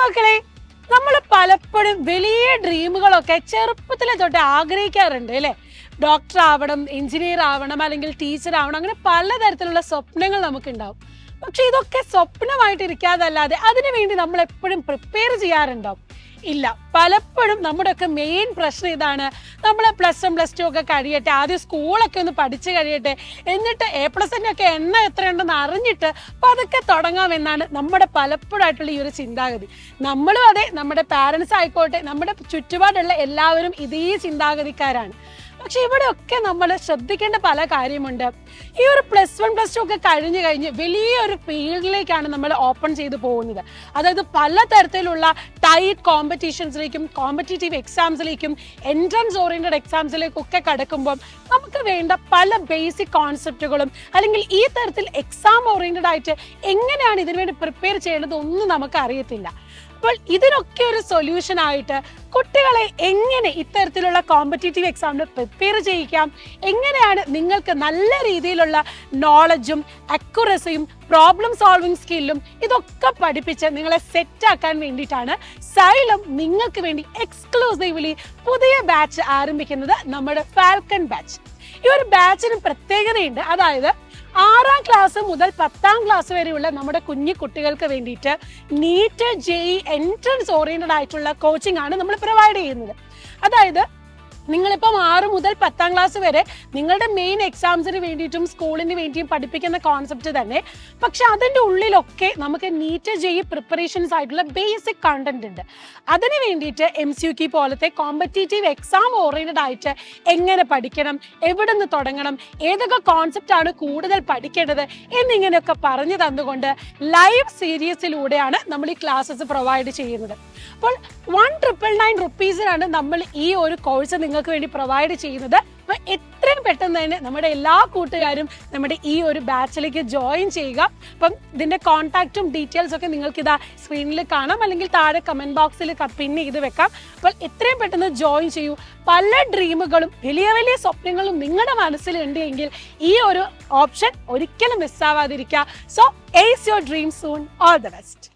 മക്കളെ, നമ്മൾ പലപ്പോഴും വലിയ ഡ്രീമുകളൊക്കെ ചെറുപ്പത്തിലെ തൊട്ട് ആഗ്രഹിക്കാറുണ്ട് അല്ലേ? ഡോക്ടർ ആവണം, എഞ്ചിനീയർ ആവണം, അല്ലെങ്കിൽ ടീച്ചർ ആവണം, അങ്ങനെ പലതരത്തിലുള്ള സ്വപ്നങ്ങൾ നമുക്കുണ്ടാവും. പക്ഷെ ഇതൊക്കെ സ്വപ്നമായിട്ട് ഇരിക്കാതല്ലാതെ അതിനുവേണ്ടി നമ്മൾ എപ്പോഴും പ്രിപ്പയർ ചെയ്യാറുണ്ടാവും? ഇല്ല. പലപ്പോഴും നമ്മുടെയൊക്കെ മെയിൻ പ്രശ്നം ഇതാണ്. നമ്മൾ +1 +2 ഒക്കെ കഴിയട്ടെ, ആദ്യം സ്കൂളൊക്കെ ഒന്ന് പഠിച്ചു കഴിയട്ടെ, എന്നിട്ട് A+ന്റെ ഒക്കെ എണ്ണം എത്രയുണ്ടെന്ന് അറിഞ്ഞിട്ട് പതുക്കെ തുടങ്ങാമെന്നാണ് നമ്മുടെ പലപ്പോഴായിട്ടുള്ള ഈ ഒരു ചിന്താഗതി. നമ്മളും അതെ, നമ്മുടെ പാരൻസ് ആയിക്കോട്ടെ, നമ്മുടെ ചുറ്റുപാടുള്ള എല്ലാവരും ഇതേ ചിന്താഗതിക്കാരാണ്. പക്ഷെ ഇവിടെയൊക്കെ നമ്മൾ ശ്രദ്ധിക്കേണ്ട പല കാര്യമുണ്ട്. ഈ ഒരു +1 +2 ഒക്കെ കഴിഞ്ഞ് വലിയൊരു ഫീൽഡിലേക്കാണ് നമ്മൾ ഓപ്പൺ ചെയ്തു പോകുന്നത്. അതായത് പലതരത്തിലുള്ള ടൈറ്റ് കോമ്പറ്റീഷൻസിലേക്കും കോമ്പറ്റേറ്റീവ് എക്സാംസിലേക്കും എൻട്രൻസ് ഓറിയന്റഡ് എക്സാംസിലേക്കും ഒക്കെ കടക്കുമ്പോൾ നമുക്ക് വേണ്ട പല ബേസിക് കോൺസെപ്റ്റുകളും, അല്ലെങ്കിൽ ഈ തരത്തിൽ എക്സാം ഓറിയന്റഡ് ആയിട്ട് എങ്ങനെയാണ് ഇതിനുവേണ്ടി പ്രിപ്പയർ ചെയ്യേണ്ടത് ഒന്നും നമുക്ക് അറിയത്തില്ല. അപ്പോൾ ഇതിനൊക്കെ ഒരു സൊല്യൂഷൻ ആയിട്ട് കുട്ടികളെ എങ്ങനെ ഇത്തരത്തിലുള്ള കോമ്പറ്റേറ്റീവ് എക്സാമിന് പ്രിപ്പയർ ചെയ്യിക്കാം, എങ്ങനെയാണ് നിങ്ങൾക്ക് നല്ല രീതിയിലുള്ള നോളജും അക്യുറസിയും പ്രോബ്ലം സോൾവിങ് സ്കില്ലും ഇതൊക്കെ പഠിപ്പിച്ച് നിങ്ങളെ സെറ്റ് ആക്കാൻ വേണ്ടിയിട്ടാണ് സൈലം നിങ്ങൾക്ക് വേണ്ടി എക്സ്ക്ലൂസീവ്ലി പുതിയ ബാച്ച് ആരംഭിക്കുന്നത്, നമ്മുടെ ഫാൽക്കൺ ബാച്ച്. ഈ ഒരു ബാച്ചിന് പ്രത്യേകതയുണ്ട്. അതായത് 6ാം ക്ലാസ് മുതൽ 10ാം ക്ലാസ് വരെയുള്ള നമ്മുടെ കുഞ്ഞു കുട്ടികൾക്ക് വേണ്ടിയിട്ട് നീറ്റ്, JEE എൻട്രൻസ് ഓറിയന്റഡ് ആയിട്ടുള്ള കോച്ചിങ് ആണ് നമ്മൾ പ്രൊവൈഡ് ചെയ്യുന്നത്. അതായത് നിങ്ങളിപ്പം 6 മുതൽ 10ാം ക്ലാസ് വരെ നിങ്ങളുടെ മെയിൻ എക്സാംസിന് വേണ്ടിയിട്ടും സ്കൂളിന് വേണ്ടിയും പഠിപ്പിക്കുന്ന കോൺസെപ്റ്റ് തന്നെ. പക്ഷെ അതിൻ്റെ ഉള്ളിലൊക്കെ നമുക്ക് നീറ്റ്, JEE പ്രിപ്പറേഷൻസ് ആയിട്ടുള്ള ബേസിക് കണ്ടന്റ് ഉണ്ട്. അതിന് വേണ്ടിയിട്ട് MCQ പോലത്തെ കോമ്പറ്റേറ്റീവ് എക്സാം ഓറിയന്റഡ് ആയിട്ട് എങ്ങനെ പഠിക്കണം, എവിടെ നിന്ന് തുടങ്ങണം, ഏതൊക്കെ കോൺസെപ്റ്റ് ആണ് കൂടുതൽ പഠിക്കേണ്ടത് എന്നിങ്ങനെയൊക്കെ പറഞ്ഞു തന്നുകൊണ്ട് ലൈവ് സീരീസിലൂടെയാണ് നമ്മൾ ഈ ക്ലാസ്സസ് പ്രൊവൈഡ് ചെയ്യുന്നത്. അപ്പോൾ 1,999 റുപ്പീസിനാണ് നമ്മൾ ഈ ഒരു കോഴ്സ് നിങ്ങൾക്ക് വേണ്ടി പ്രൊവൈഡ് ചെയ്യുന്നത്. അപ്പോൾ എത്രയും പെട്ടെന്ന് തന്നെ നമ്മുടെ എല്ലാ കൂട്ടുകാരും നമ്മുടെ ഈ ഒരു ബാച്ചിലേക്ക് ജോയിൻ ചെയ്യുക. അപ്പം ഇതിന്റെ കോൺടാക്റ്റും ഡീറ്റെയിൽസ് ഒക്കെ നിങ്ങൾക്ക് ഇതാ സ്ക്രീനിൽ കാണാം, അല്ലെങ്കിൽ താഴെ കമന്റ് ബോക്സിൽ പിൻ ചെയ്ത് വെക്കാം. അപ്പോൾ എത്രയും പെട്ടെന്ന് ജോയിൻ ചെയ്യൂ. പല ഡ്രീമുകളും വലിയ വലിയ സ്വപ്നങ്ങളും നിങ്ങളുടെ മനസ്സിലുണ്ട് എങ്കിൽ ഈ ഒരു ഓപ്ഷൻ ഒരിക്കലും മിസ്സാവാതിരിക്കുക. So ace your dream soon. All the best.